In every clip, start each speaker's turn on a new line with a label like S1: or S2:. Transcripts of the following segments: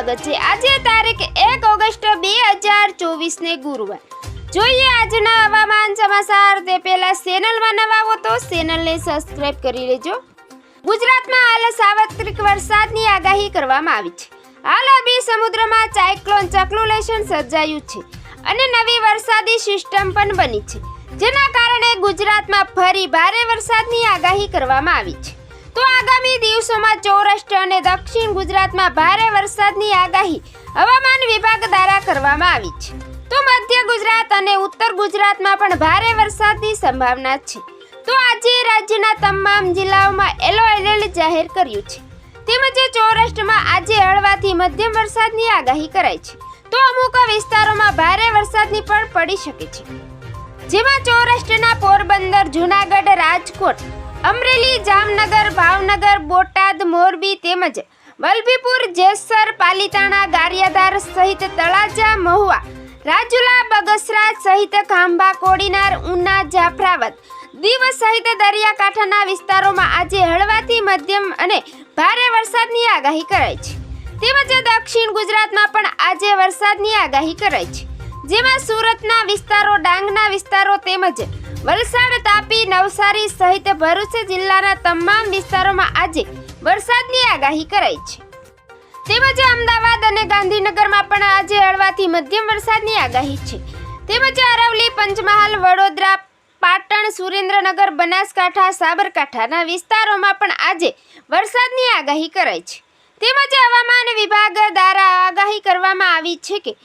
S1: સ્વાગત છે। આજે તારીખ 1 ઓગસ્ટ 2024 ને ગુરુવાર। જોઈએ આજના હવામાન સમાચાર। તે પહેલા ચેનલમાં નવા હો તો ચેનલને સબસ્ક્રાઇબ કરી લેજો। ગુજરાતમાં હાલ સાર્વત્રિક વરસાદની આગાહી કરવામાં આવી છે। હાલ અરબી સમુદ્રમાં સાયક્લોન સર્ક્યુલેશન સર્જાયું છે અને નવી વરસાદી સિસ્ટમ પણ બની છે, જેના કારણે ગુજરાતમાં ફરી ભારે વરસાદની આગાહી કરવામાં આવી છે। તો આગામી દિવસોમાં સૌરાષ્ટ્ર અને દક્ષિણ ગુજરાતમાં ભારે વરસાદની આગાહી હવામાન વિભાગ દ્વારા કરવામાં આવી છે। તો મધ્ય ગુજરાત અને ઉત્તર ગુજરાતમાં પણ ભારે વરસાદની સંભાવના છે। તો આજે રાજ્યના તમામ જિલ્લાઓમાં યલો એલર્ટ જાહેર કર્યું છે, તેમજ સૌરાષ્ટ્રમાં આજે હળવાથી મધ્યમ વરસાદની આગાહી કરાઈ છે। તો અમુક વિસ્તારોમાં ભારે વરસાદની પણ પડી શકે છે, જેમાં સૌરાષ્ટ્રના પોરબંદર, જૂનાગઢ, રાજકોટ, અમરેલી, જામનગર, ભાવનગર, બોટાદ, મોરબી તેમજ વલભીપુર, જેસર, પાલીતાણા, ગારિયાધાર સહિત તળાજા, મહુવા, રાજુલા, બગસરા સહિત ખાંભા, કોડીનાર, ઉના, જાફરાબાદ, દીવ સહિત દરિયાકાંઠાના વિસ્તારોમાં આજે હળવાથી મધ્યમ અને ભારે વરસાદની આગાહી કરાઈ છે। તેમજ દક્ષિણ ગુજરાતમાં પણ આજે વરસાદની આગાહી કરાઈ છે, જેમાં સુરતના વિસ્તારો, ડાંગના વિસ્તારો તેમજ વલસાડ, તાપી, નવસારી સહિત ભરૂચ જિલ્લાના તમામ વિસ્તારોમાં આજે વરસાદની આગાહી કરાઈ છે। તેમજ અમદાવાદ અને ગાંધીનગરમાં પણ આજે હળવાથી મધ્યમ વરસાદની આગાહી છે। તેમજ અરવલ્લી, પંચમહાલ, વડોદરા, પાટણ, સુરેન્દ્રનગર, બનાસકાંઠા, સાબરકાંઠાના વિસ્તારોમાં પણ આજે વરસાદની આગાહી કરાઈ છે। તેમજ હવામાન વિભાગ દ્વારા આગાહી કરવામાં આવી છે કે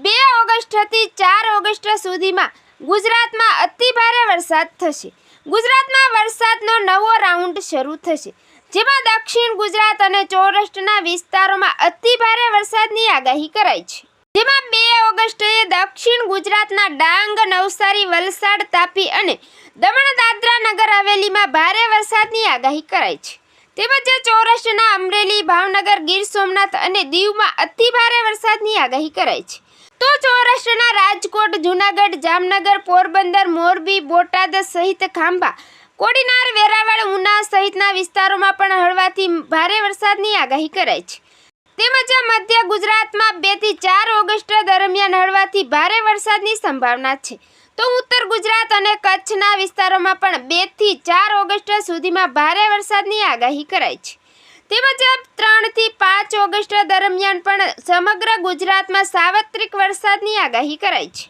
S1: 2 ઓગસ્ટથી 4 ઓગસ્ટ સુધીમાં ગુજરાતમાં અતિ ભારે વરસાદ થશે। ગુજરાતમાં વરસાદનો નવો રાઉન્ડ શરૂ થશે, જેમાં દક્ષિણ ગુજરાત અને સૌરાષ્ટ્રના વિસ્તારોમાં અતિ ભારે વરસાદની આગાહી કરાઈ છે। જેમાં 2 ઓગસ્ટે દક્ષિણ ગુજરાતના ડાંગ, નવસારી, વલસાડ, તાપી અને દમણ, દાદરા, નગર હવેલીમાં ભારે વરસાદની આગાહી કરાઈ છે। તેમજ સૌરાષ્ટ્રના અમરેલી, ભાવનગર, ગીર સોમનાથ અને દીવમાં અતિ ભારે વરસાદની આગાહી કરાઈ છે। તો સૌરાષ્ટ્રના રાજકોટ, જૂનાગઢ, જામનગર, પોરબંદર, મોરબી, બોટાદ સહિત ખાંભા, કોડીનાર, વેરાવળ, ઉના સહિતના વિસ્તારોમાં પણ હળવાથી ભારે વરસાદની આગાહી કરાઈ છે। તેમજ મધ્ય ગુજરાતમાં 2 થી 4 ઓગસ્ટ દરમિયાન હળવાથી ભારે વરસાદની સંભાવના છે। તો ઉત્તર ગુજરાત અને કચ્છના વિસ્તારોમાં પણ 2 થી 4 ઓગસ્ટ સુધીમાં ભારે વરસાદની આગાહી કરાઈ છે। તેમજ 3 થી 5 ઓગસ્ટ દરમિયાન પણ સમગ્ર ગુજરાતમાં સાર્વત્રિક વરસાદની આગાહી કરાઈ છે।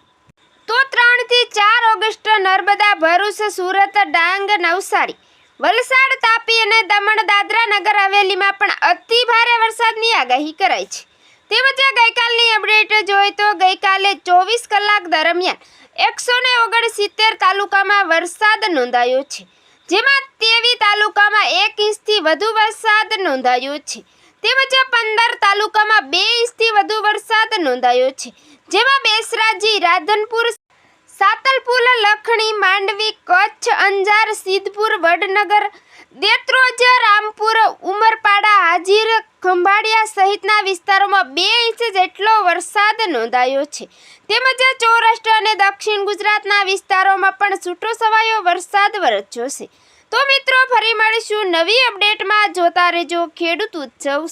S1: તો 3 થી 4 ઓગસ્ટ નર્મદા, ભરૂચ, સુરત, ડાંગ, નવસારી, વલસાડ, તાપી અને દમણ, દાદરા, નગર હવેલીમાં પણ અતિ ભારે વરસાદની આગાહી કરાઈ છે। તેમજ ગઈકાલની અપડેટ જોઈએ તો ગઈકાલે 24 કલાક દરમિયાન 169 તાલુકામાં વરસાદ નોંધાયો છે, જેમાં 23 તાલુકામાં 1 ઇંચથી વધુ વરસાદ નોંધાયો છે। તેમજ 15 તાલુકામાં 2 ઇંચથી વધુ વરસાદ નોંધાયો છે, જેમાં બેસરાજી, રાધનપુર, સાતલપુર, લખણી, માંડવી, કચ્છ, અંજાર, સિદ્ધપુર, વડનગર, દેત્રોજ, રામપુર, ઉમરપાડા, હાજીર, ખંભાળિયા સહિતના વિસ્તારોમાં 2 ઇંચ જેટલો વરસાદ નોંધાયો છે। તેમજ સૌરાષ્ટ્ર અને દક્ષિણ ગુજરાતના વિસ્તારોમાં પણ છૂટોછવાયો વરસાદ વરસ્યો છે। તો મિત્રો, ફરી મળીશું નવી અપડેટમાં। જોતા રહેજો ખેડૂત ઉત્સવ।